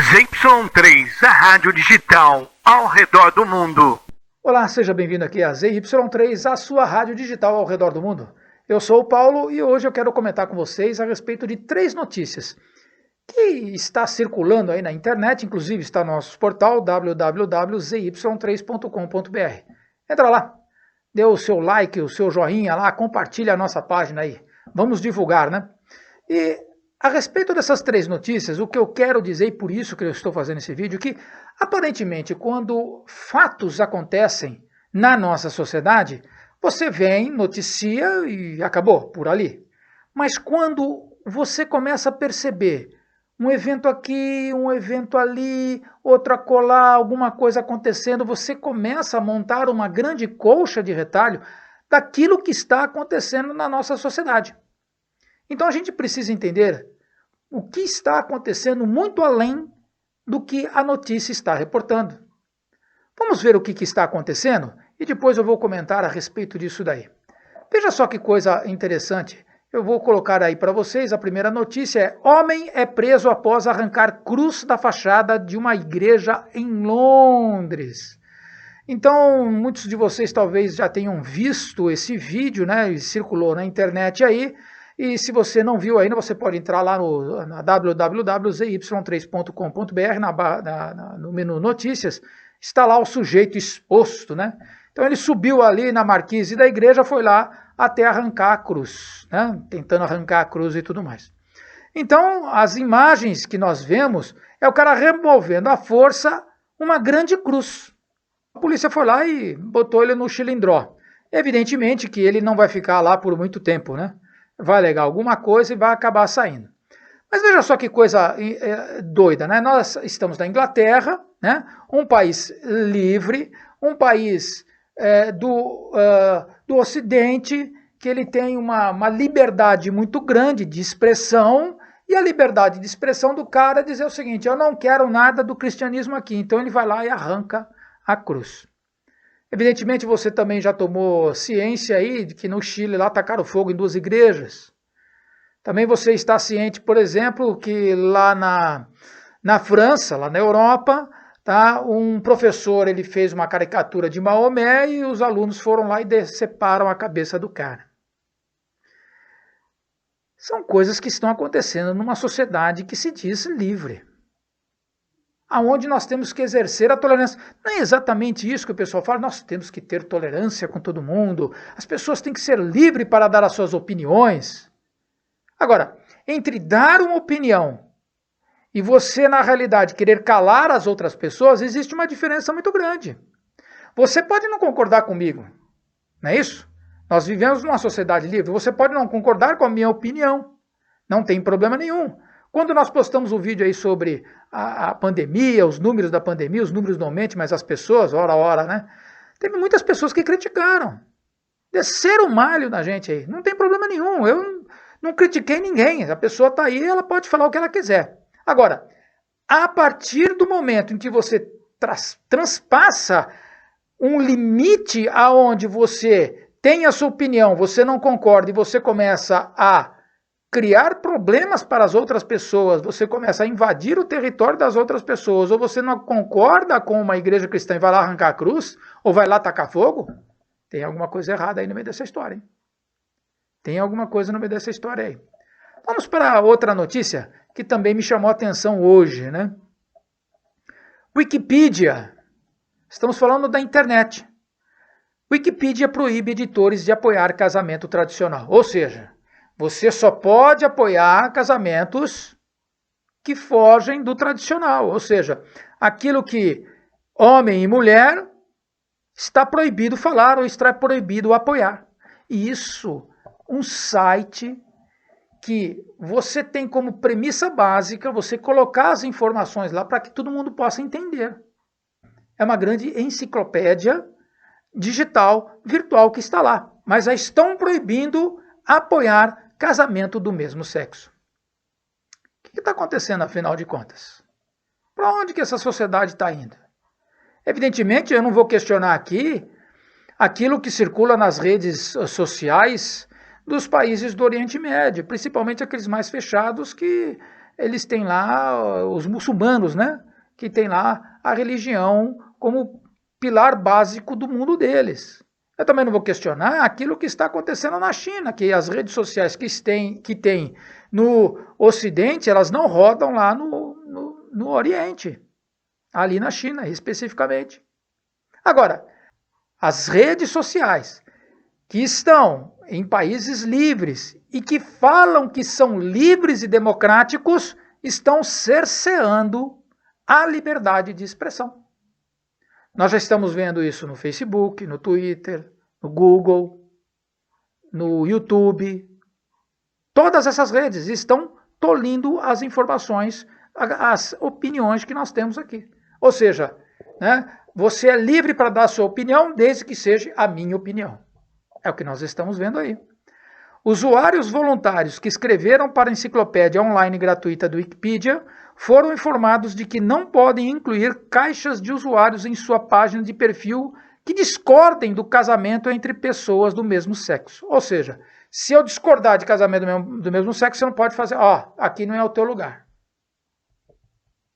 ZY3, a rádio digital ao redor do mundo. Olá, seja bem-vindo aqui a ZY3, a sua rádio digital ao redor do mundo. Eu sou o Paulo e hoje eu quero comentar com vocês a respeito de 3 notícias que está circulando aí na internet, inclusive está no nosso portal www.zy3.com.br. Entra lá, dê o seu like, o seu joinha lá, compartilha a nossa página aí. Vamos divulgar, né? E a respeito dessas 3 notícias, o que eu quero dizer, e por isso que eu estou fazendo esse vídeo, que aparentemente quando fatos acontecem na nossa sociedade, você vem, noticia e acabou, por ali. Mas quando você começa a perceber um evento aqui, um evento ali, outro acolá, alguma coisa acontecendo, você começa a montar uma grande colcha de retalho daquilo que está acontecendo na nossa sociedade. Então a gente precisa entender o que está acontecendo muito além do que a notícia está reportando. Vamos ver o que está acontecendo e depois eu vou comentar a respeito disso daí. Veja só que coisa interessante. Eu vou colocar aí para vocês, a primeira notícia é: homem é preso após arrancar cruz da fachada de uma igreja em Londres. Então, muitos de vocês talvez já tenham visto esse vídeo, né? Ele circulou na internet aí. E se você não viu ainda, você pode entrar lá na www.zy3.com.br, no menu notícias, está lá o sujeito exposto, né? Então ele subiu ali na marquise da igreja, foi lá até arrancar a cruz, né? Tentando arrancar a cruz e tudo mais. Então as imagens que nós vemos é o cara removendo à força uma grande cruz. A polícia foi lá e botou ele no chilindró. Evidentemente que ele não vai ficar lá por muito tempo, né? Vai alegar alguma coisa e vai acabar saindo. Mas veja só que coisa doida, né? Nós estamos na Inglaterra, né? Um país livre, um país do Ocidente, que ele tem uma liberdade muito grande de expressão, e a liberdade de expressão do cara é dizer o seguinte: eu não quero nada do cristianismo aqui, então ele vai lá e arranca a cruz. Evidentemente você também já tomou ciência aí de que no Chile lá tacaram fogo em 2 igrejas. Também você está ciente, por exemplo, que lá na França, lá na Europa, tá, um professor ele fez uma caricatura de Maomé e os alunos foram lá e deceparam a cabeça do cara. São coisas que estão acontecendo numa sociedade que se diz livre, aonde nós temos que exercer a tolerância. Não é exatamente isso que o pessoal fala: nós temos que ter tolerância com todo mundo, as pessoas têm que ser livres para dar as suas opiniões. Agora, entre dar uma opinião e você, na realidade, querer calar as outras pessoas, existe uma diferença muito grande. Você pode não concordar comigo, não é isso? Nós vivemos numa sociedade livre, você pode não concordar com a minha opinião, não tem problema nenhum. Quando nós postamos um vídeo aí sobre a pandemia, os números da pandemia, os números não aumentam, mas as pessoas, hora a hora, né? Teve muitas pessoas que criticaram, desceram o malho na gente aí, não tem problema nenhum, eu não critiquei ninguém, a pessoa está aí, ela pode falar o que ela quiser. Agora, a partir do momento em que você transpassa um limite aonde você tem a sua opinião, você não concorda e você começa a criar problemas para as outras pessoas, você começa a invadir o território das outras pessoas, ou você não concorda com uma igreja cristã e vai lá arrancar a cruz, ou vai lá tacar fogo, tem alguma coisa errada aí no meio dessa história, hein? Tem alguma coisa no meio dessa história aí. Vamos para outra notícia que também me chamou a atenção hoje, né? Wikipedia. Estamos falando da internet. Wikipedia proíbe editores de apoiar casamento tradicional, ou seja, você só pode apoiar casamentos que fogem do tradicional, ou seja, aquilo que homem e mulher está proibido falar ou está proibido apoiar. E isso, um site que você tem como premissa básica você colocar as informações lá para que todo mundo possa entender. É uma grande enciclopédia digital, virtual que está lá, mas já estão proibindo apoiar casamento do mesmo sexo. O que está acontecendo, afinal de contas? Para onde que essa sociedade está indo? Evidentemente, eu não vou questionar aqui aquilo que circula nas redes sociais dos países do Oriente Médio, principalmente aqueles mais fechados que eles têm lá os muçulmanos, né? Que tem lá a religião como pilar básico do mundo deles. Eu também não vou questionar aquilo que está acontecendo na China, que as redes sociais que tem no Ocidente, elas não rodam lá no Oriente, ali na China especificamente. Agora, as redes sociais que estão em países livres e que falam que são livres e democráticos, estão cerceando a liberdade de expressão. Nós já estamos vendo isso no Facebook, no Twitter, no Google, no YouTube. Todas essas redes estão tolhindo as informações, as opiniões que nós temos aqui. Ou seja, né, você é livre para dar a sua opinião, desde que seja a minha opinião. É o que nós estamos vendo aí. Usuários voluntários que escreveram para a enciclopédia online gratuita do Wikipedia foram informados de que não podem incluir caixas de usuários em sua página de perfil que discordem do casamento entre pessoas do mesmo sexo. Ou seja, se eu discordar de casamento do mesmo sexo, você não pode fazer, aqui não é o teu lugar.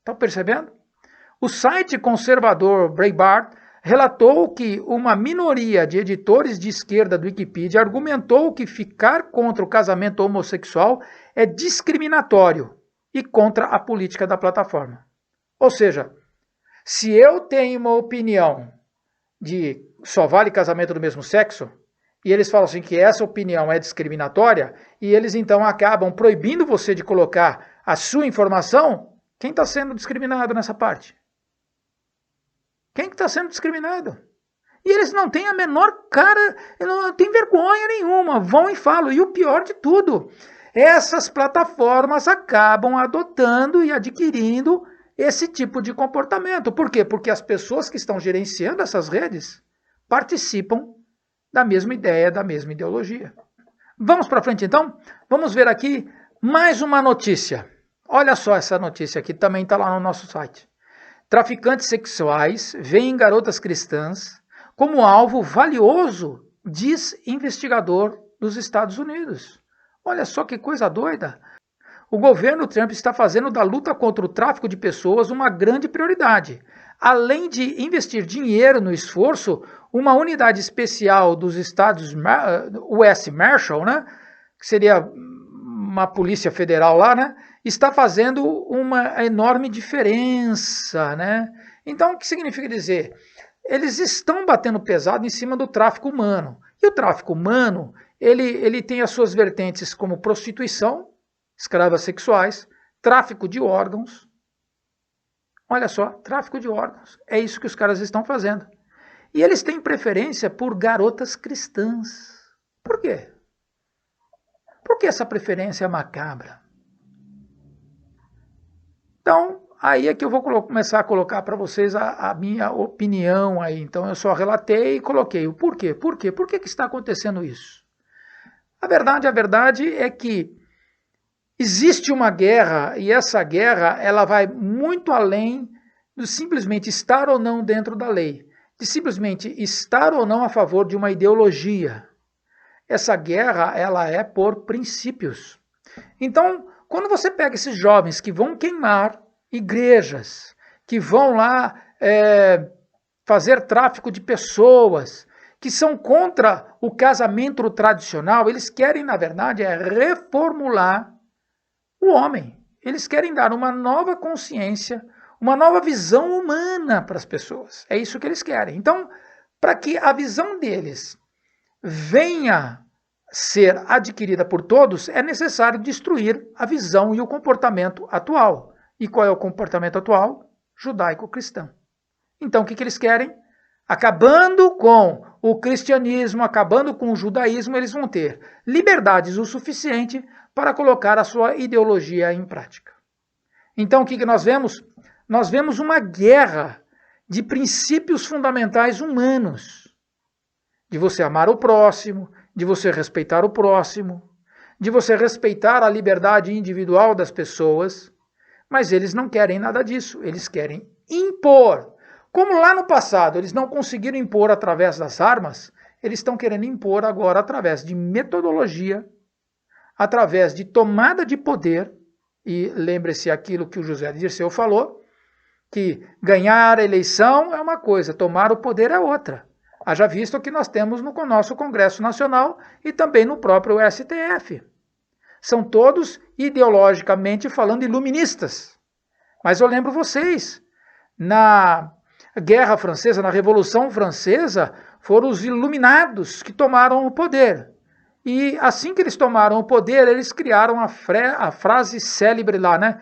Estão percebendo? O site conservador Breitbart relatou que uma minoria de editores de esquerda do Wikipedia argumentou que ficar contra o casamento homossexual é discriminatório e contra a política da plataforma. Ou seja, se eu tenho uma opinião de só vale casamento do mesmo sexo, e eles falam assim que essa opinião é discriminatória, e eles então acabam proibindo você de colocar a sua informação, quem está sendo discriminado nessa parte? Quem que está sendo discriminado? E eles não têm a menor cara, não têm vergonha nenhuma, vão e falam. E o pior de tudo, essas plataformas acabam adotando e adquirindo esse tipo de comportamento. Por quê? Porque as pessoas que estão gerenciando essas redes participam da mesma ideia, da mesma ideologia. Vamos para frente então? Vamos ver aqui mais uma notícia. Olha só essa notícia aqui, também está lá no nosso site. Traficantes sexuais veem garotas cristãs como alvo valioso, diz investigador dos Estados Unidos. Olha só que coisa doida. O governo Trump está fazendo da luta contra o tráfico de pessoas uma grande prioridade. Além de investir dinheiro no esforço, uma unidade especial dos Estados US Marshal, né, que seria uma polícia federal lá, né, está fazendo uma enorme diferença, né? Então, o que significa dizer? Eles estão batendo pesado em cima do tráfico humano. E o tráfico humano, ele tem as suas vertentes como prostituição, escravas sexuais, tráfico de órgãos. Olha só, tráfico de órgãos. É isso que os caras estão fazendo. E eles têm preferência por garotas cristãs. Por quê? Por que essa preferência macabra? Então, aí é que eu vou começar a colocar para vocês a minha opinião aí. Então, eu só relatei e coloquei o porquê. Por quê? Por que está acontecendo isso? A verdade é que existe uma guerra, e essa guerra ela vai muito além do simplesmente estar ou não dentro da lei, de simplesmente estar ou não a favor de uma ideologia. Essa guerra ela é por princípios. Então, quando você pega esses jovens que vão queimar igrejas, que vão lá fazer tráfico de pessoas, que são contra o casamento tradicional, eles querem, na verdade, reformular o homem. Eles querem dar uma nova consciência, uma nova visão humana para as pessoas. É isso que eles querem. Então, para que a visão deles venha ser adquirida por todos, é necessário destruir a visão e o comportamento atual. E qual é o comportamento atual? Judaico-cristão. Então, o que eles querem? Acabando com o cristianismo, acabando com o judaísmo, eles vão ter liberdades o suficiente para colocar a sua ideologia em prática. Então, o que nós vemos? Nós vemos uma guerra de princípios fundamentais humanos. De você amar o próximo, de você respeitar o próximo, de você respeitar a liberdade individual das pessoas, mas eles não querem nada disso, eles querem impor. Como lá no passado eles não conseguiram impor através das armas, eles estão querendo impor agora através de metodologia, através de tomada de poder E lembre-se aquilo que o José Dirceu falou, que ganhar a eleição é uma coisa, tomar o poder é outra. Haja visto o que nós temos no nosso Congresso Nacional e também no próprio STF. São todos, ideologicamente falando, iluministas. Mas eu lembro vocês, na Guerra Francesa, na Revolução Francesa, foram os iluminados que tomaram o poder. E assim que eles tomaram o poder, eles criaram a frase célebre lá, né?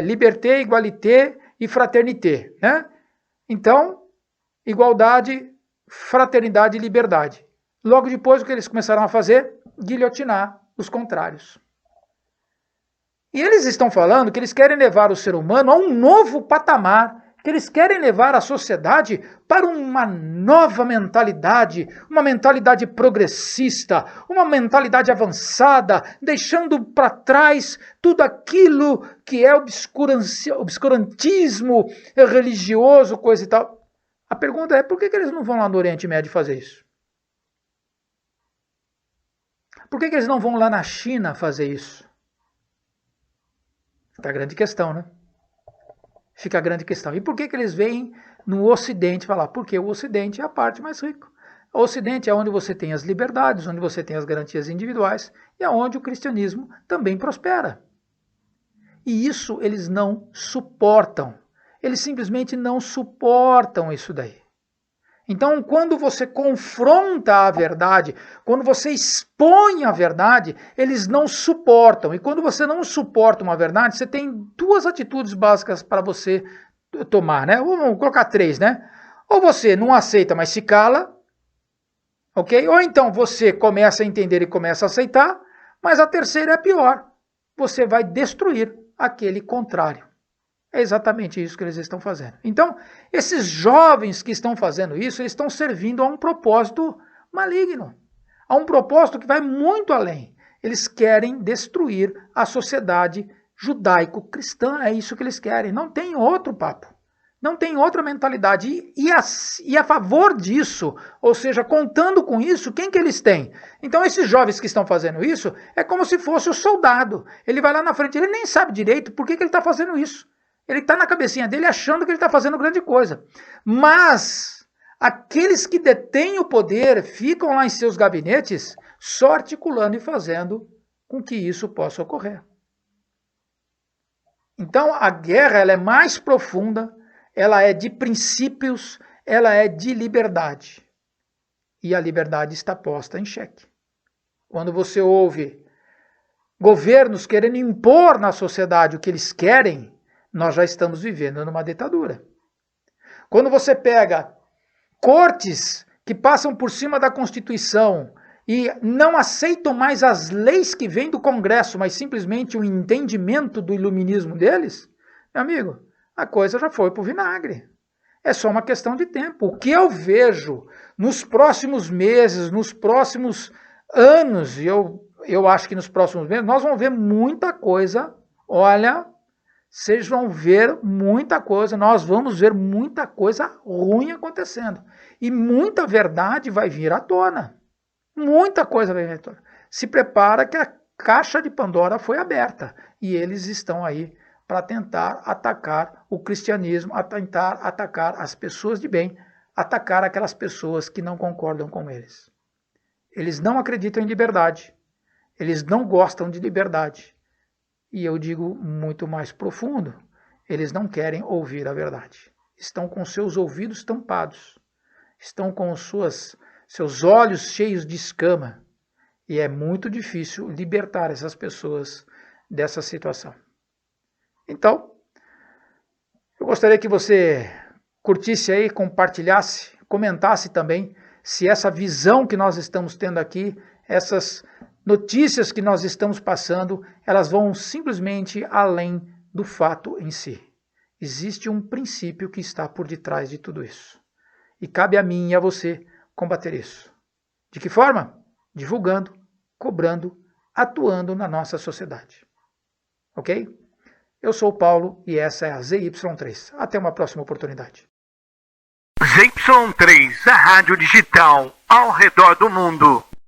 Liberté, égalité e fraternité, né? Então, igualdade, fraternidade e liberdade. Logo depois, o que eles começaram a fazer? Guilhotinar os contrários. E eles estão falando que eles querem levar o ser humano a um novo patamar, que eles querem levar a sociedade para uma nova mentalidade, uma mentalidade progressista, uma mentalidade avançada, deixando para trás tudo aquilo que é obscurantismo religioso, coisa e tal. A pergunta é, por que eles não vão lá no Oriente Médio fazer isso? Por que eles não vão lá na China fazer isso? Fica a grande questão, né? Fica a grande questão. E por que eles vêm no Ocidente falar? Porque o Ocidente é a parte mais rica. O Ocidente é onde você tem as liberdades, onde você tem as garantias individuais e é onde o cristianismo também prospera. E isso eles não suportam. Eles simplesmente não suportam isso daí. Então, quando você confronta a verdade, quando você expõe a verdade, eles não suportam. E quando você não suporta uma verdade, você tem duas atitudes básicas para você tomar, né? Vamos colocar 3, né? Ou você não aceita, mas se cala, ok? Ou então você começa a entender e começa a aceitar, mas a terceira é a pior. Você vai destruir aquele contrário. É exatamente isso que eles estão fazendo. Então, esses jovens que estão fazendo isso, eles estão servindo a um propósito maligno, a um propósito que vai muito além. Eles querem destruir a sociedade judaico-cristã, é isso que eles querem. Não tem outro papo, não tem outra mentalidade. E a favor disso, ou seja, contando com isso, quem que eles têm? Então, esses jovens que estão fazendo isso, é como se fosse o soldado. Ele vai lá na frente, ele nem sabe direito por que ele está fazendo isso. Ele está na cabecinha dele achando que ele está fazendo grande coisa. Mas aqueles que detêm o poder ficam lá em seus gabinetes só articulando e fazendo com que isso possa ocorrer. Então a guerra ela é mais profunda, ela é de princípios, ela é de liberdade. E a liberdade está posta em xeque. Quando você ouve governos querendo impor na sociedade o que eles querem, nós já estamos vivendo numa ditadura. Quando você pega cortes que passam por cima da Constituição e não aceitam mais as leis que vêm do Congresso, mas simplesmente o entendimento do iluminismo deles, meu amigo, a coisa já foi para o vinagre. É só uma questão de tempo. O que eu vejo nos próximos meses, nos próximos anos, e eu acho que nos próximos meses, nós vamos ver muita coisa, olha... Vocês vão ver muita coisa, nós vamos ver muita coisa ruim acontecendo. E muita verdade vai vir à tona. Muita coisa vai vir à tona. Se prepara que a caixa de Pandora foi aberta. E eles estão aí para tentar atacar o cristianismo, a tentar atacar as pessoas de bem, atacar aquelas pessoas que não concordam com eles. Eles não acreditam em liberdade. Eles não gostam de liberdade. E eu digo muito mais profundo, eles não querem ouvir a verdade. Estão com seus ouvidos tampados, estão com seus olhos cheios de escama. E é muito difícil libertar essas pessoas dessa situação. Então, eu gostaria que você curtisse aí, compartilhasse, comentasse também se essa visão que nós estamos tendo aqui, essas notícias que nós estamos passando, elas vão simplesmente além do fato em si. Existe um princípio que está por detrás de tudo isso. E cabe a mim e a você combater isso. De que forma? Divulgando, cobrando, atuando na nossa sociedade. Ok? Eu sou o Paulo e essa é a ZY3. Até uma próxima oportunidade. ZY3, a rádio digital ao redor do mundo.